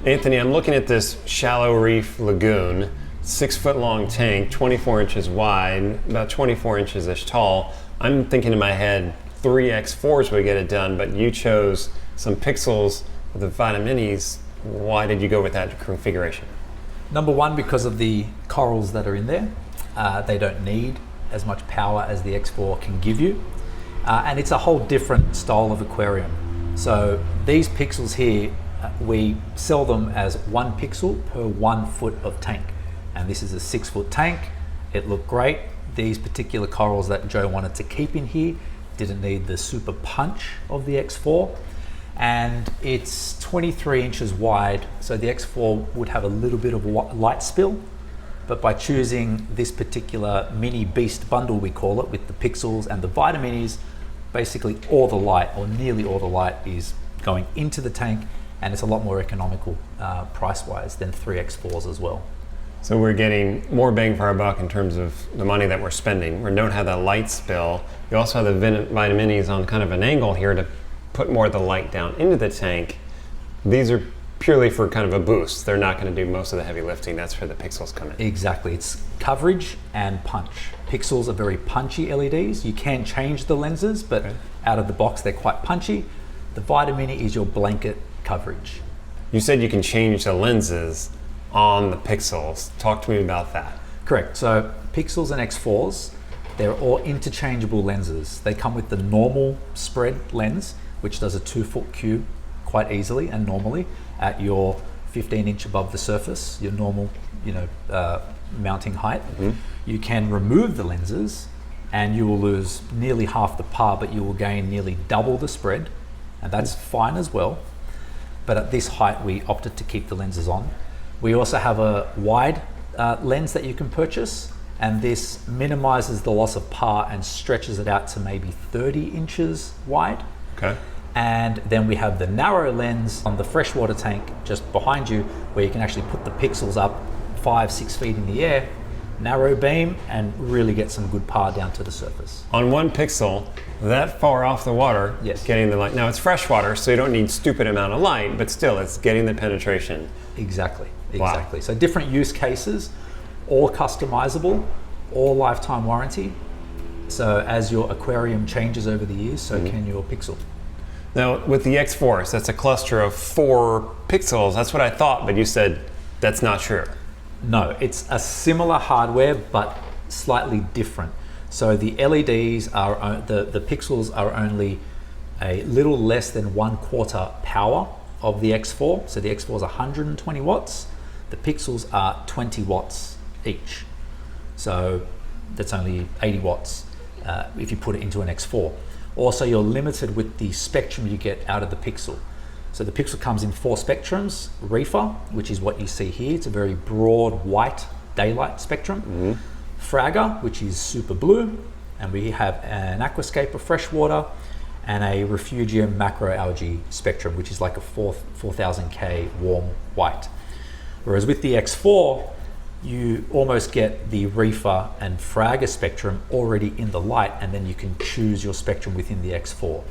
Anthony, I'm looking at this shallow reef lagoon, 6 foot long tank, 24 inches wide, about 24 inches-ish tall. I'm thinking in my head 3x4s would get it done, but you chose some pixels with the Vitaminis. Why did you go with that configuration? Number one, because of the corals that are in there. They don't need as much power as the X4 can give you. And it's a whole different style of aquarium. So these pixels here, we sell them as 1 pixel per 1 foot of tank. And this is a 6 foot tank. It looked great. These particular corals that Joe wanted to keep in here didn't need the super punch of the X4. And it's 23 inches wide, so the X4 would have a little bit of light spill. But by choosing this particular MiniBeast Bundle, we call it, with the pixels and the Vitaminis, basically all the light, or nearly all the light, is going into the tank, and it's a lot more economical price-wise than 3X4s as well. So we're getting more bang for our buck in terms of the money that we're spending. We don't have that light spill. You also have the Vitaminis on kind of an angle here to put more of the light down into the tank. These are purely for kind of a boost. They're not going to do most of the heavy lifting. That's where the pixels come in. Exactly. It's coverage and punch. Pixels are very punchy LEDs. You can change the lenses, but out of the box, they're quite punchy. The Vitamini is your blanket coverage. You said you can change the lenses on the pixels. Talk to me about that. Correct. So pixels and X4s, they're all interchangeable lenses. They come with the normal spread lens, which does a 2 foot cube quite easily and normally at your 15 inch above the surface, your normal, mounting height. You can remove the lenses and you will lose nearly half the par, but you will gain nearly double the spread, and that's fine as well. But at this height, we opted to keep the lenses on. We also have a wide lens that you can purchase, and this minimizes the loss of par and stretches it out to maybe 30 inches wide. Okay. And then we have the narrow lens on the freshwater tank just behind you, where you can actually put the pixels up 5-6 feet in the air, narrow beam, and really get some good par down to the surface. On 1 pixel, that far off the water, yes, getting the light. Now it's freshwater, so you don't need stupid amount of light, but still it's getting the penetration. Exactly. Wow. So different use cases, all customizable, all lifetime warranty. So as your aquarium changes over the years, so can your pixel. Now with the X4s, that's a cluster of 4 pixels. That's what I thought, but you said that's not true. No, it's a similar hardware, but slightly different. So the LEDs are, the pixels are only a little less than 1/4 power of the X4. So the X4 is 120 watts. The pixels are 20 watts each. So that's only 80 watts if you put it into an X4. Also, you're limited with the spectrum you get out of the pixel. So the pixel comes in 4 spectrums. Reefer, which is what you see here. It's a very broad white daylight spectrum. Fragger, which is super blue. And we have an aquascape of freshwater and a refugium macroalgae spectrum, which is like a 4000K warm white. Whereas with the X4, you almost get the reefer and fragger spectrum already in the light, and then you can choose your spectrum within the X4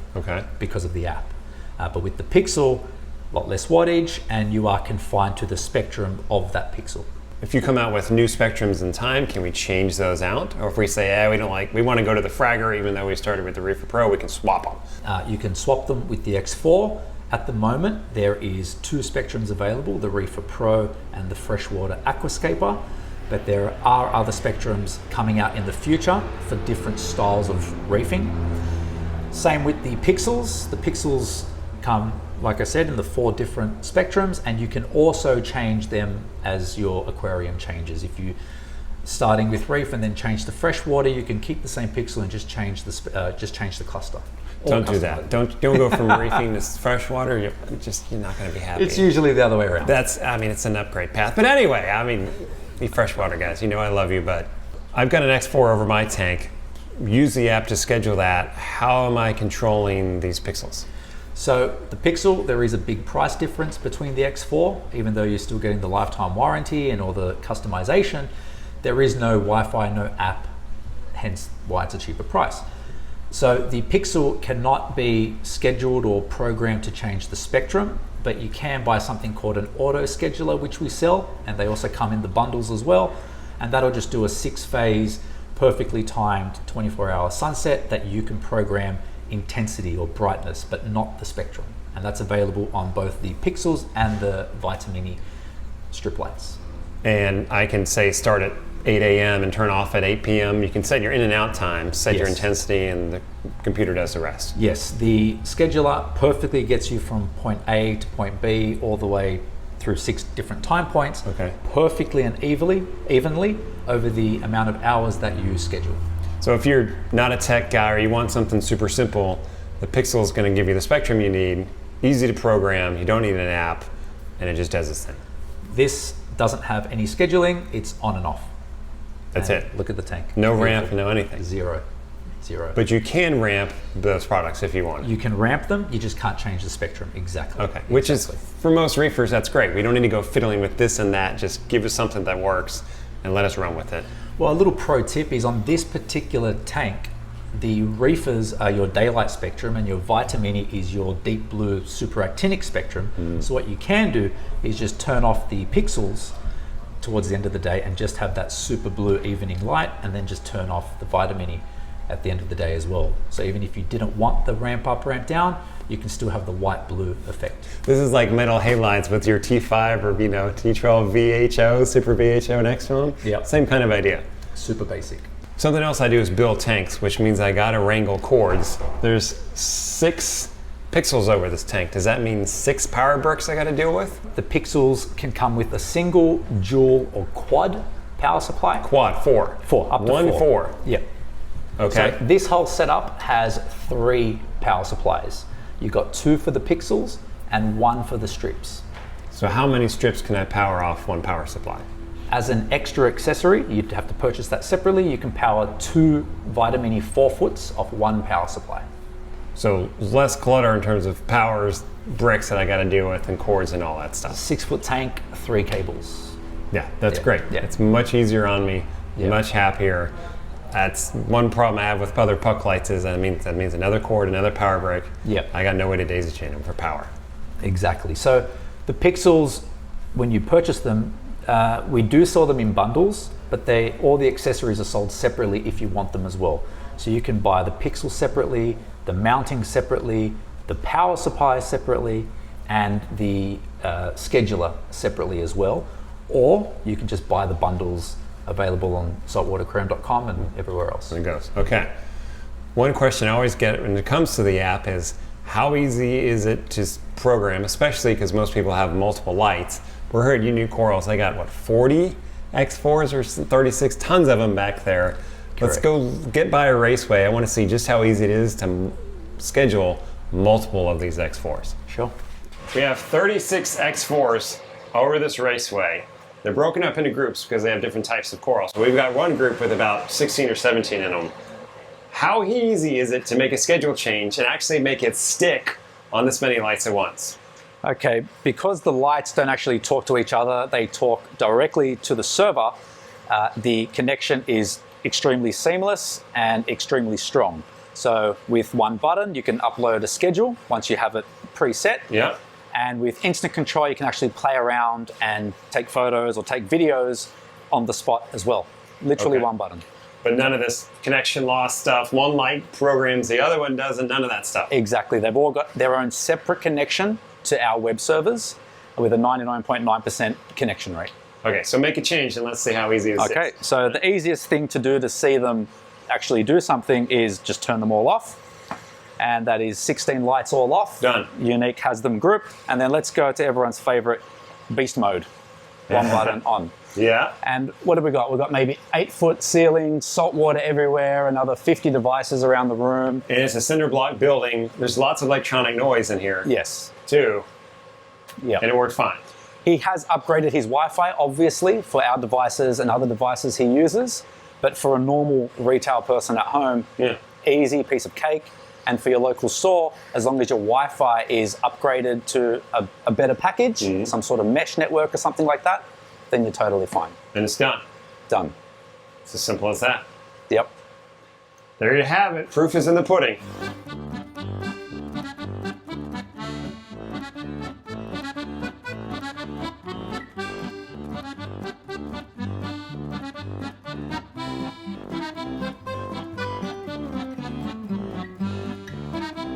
because of the app. But with the pixel, a lot less wattage, and you are confined to the spectrum of that pixel. If you come out with new spectrums in time, can we change those out? Or if we say, we want to go to the fragger, even though we started with the Reefer Pro, we can swap them. You can swap them with the X4. At the moment, there is 2 spectrums available, the Reefer Pro and the Freshwater Aquascaper, but there are other spectrums coming out in the future for different styles of reefing. Same with the pixels. The pixels come, like I said, in the 4 different spectrums, and you can also change them as your aquarium changes. If you starting with reef and then change to freshwater, you can keep the same pixel and just change the cluster. Don't do that. Don't go from reefing to freshwater. You're not going to be happy. It's usually the other way around. It's an upgrade path. But anyway, you freshwater guys, I love you, but I've got an X4 over my tank. Use the app to schedule that. How am I controlling these pixels? So the pixel, there is a big price difference between the X4, even though you're still getting the lifetime warranty and all the customization. There is no Wi-Fi, no app, hence why it's a cheaper price. So the pixel cannot be scheduled or programmed to change the spectrum. but you can buy something called an auto scheduler, which we sell, and they also come in the bundles as well. And that'll just do a 6-phase, perfectly timed 24-hour sunset that you can program intensity or brightness, but not the spectrum. And that's available on both the pixels and the Vitamini strip lights. And I can say start at 8 a.m. and turn off at 8 p.m. You can set your in and out time, set your intensity, and the computer does the rest. Yes, the scheduler perfectly gets you from point A to point B all the way through 6 different time points, perfectly and evenly over the amount of hours that you schedule. So if you're not a tech guy or you want something super simple, the Pixel is going to give you the spectrum you need, easy to program, you don't need an app, and it just does its thing. This doesn't have any scheduling, it's on and off. That's it. Look at the tank. No ramp, no anything. Zero. But you can ramp those products if you want. You can ramp them, you just can't change the spectrum. Exactly. Okay, which is, for most reefers, that's great. We don't need to go fiddling with this and that. Just give us something that works and let us run with it. Well, a little pro tip is on this particular tank, the reefers are your daylight spectrum and your Vitamini is your deep blue superactinic spectrum. So what you can do is just turn off the pixels towards the end of the day and just have that super blue evening light, and then just turn off the Vitamini at the end of the day as well. So even if you didn't want the ramp up, ramp down, you can still have the white blue effect. This is like metal halides with your T5 or T12 VHO, Super VHO next to them. Yep. Same kind of idea. Super basic. Something else I do is build tanks, which means I gotta wrangle cords. There's 6 pixels over this tank. Does that mean 6 power bricks I gotta deal with? The pixels can come with a single, dual, or quad power supply. Quad, 4. 4, up to 1, 4. 4. Yep. Okay. So this whole setup has 3 power supplies. You've got 2 for the pixels and 1 for the strips. So how many strips can I power off 1 power supply? As an extra accessory, you'd have to purchase that separately. You can power 2 Vitamini 4-foots off 1 power supply. So less clutter in terms of powers, bricks that I got to deal with, and cords and all that stuff. 6-foot tank, 3 cables. Yeah, that's great. Yeah. It's much easier on me, much happier. That's one problem I have with other puck lights is that means another cord, another power brick. Yep. I got no way to daisy chain them for power. Exactly. So the pixels, when you purchase them, we do sell them in bundles, but all the accessories are sold separately if you want them as well. So you can buy the pixel separately, the mounting separately, the power supply separately, and the scheduler separately as well. Or you can just buy the bundles available on saltwateraquarium.com and everywhere else. And it goes. Okay. One question I always get when it comes to the app is how easy is it to program, especially because most people have multiple lights. We're here at Union Corals. I got, 40 X4s or 36, tons of them back there. Correct. Let's go get by a raceway. I want to see just how easy it is to schedule multiple of these X4s. Sure. We have 36 X4s over this raceway. They're broken up into groups because they have different types of corals. So we've got one group with about 16 or 17 in them. How easy is it to make a schedule change and actually make it stick on this many lights at once? Okay, because the lights don't actually talk to each other, they talk directly to the server, the connection is extremely seamless and extremely strong. So with one button, you can upload a schedule once you have it preset. Yeah. And with instant control, you can actually play around and take photos or take videos on the spot as well. Literally one button. But none of this connection loss stuff. One light programs, the other one doesn't, none of that stuff. Exactly. They've all got their own separate connection to our web servers with a 99.9% connection rate. Okay, so make a change and let's see how easy it is. Okay, so the easiest thing to do to see them actually do something is just turn them all off. And that is 16 lights all off. Done. Unique has them grouped. And then let's go to everyone's favorite beast mode. One button on. Yeah. And what have we got? We've got maybe 8-foot ceiling, salt water everywhere, another 50 devices around the room. And it's a cinder block building. There's lots of electronic noise in here. Yes. Too. Yeah. And it worked fine. He has upgraded his Wi-Fi, obviously, for our devices and other devices he uses. But for a normal retail person at home, easy piece of cake. And for your local store, as long as your Wi-Fi is upgraded to a better package, some sort of mesh network or something like that, then you're totally fine. And it's done. Done. It's as simple as that. Yep. There you have it. Proof is in the pudding.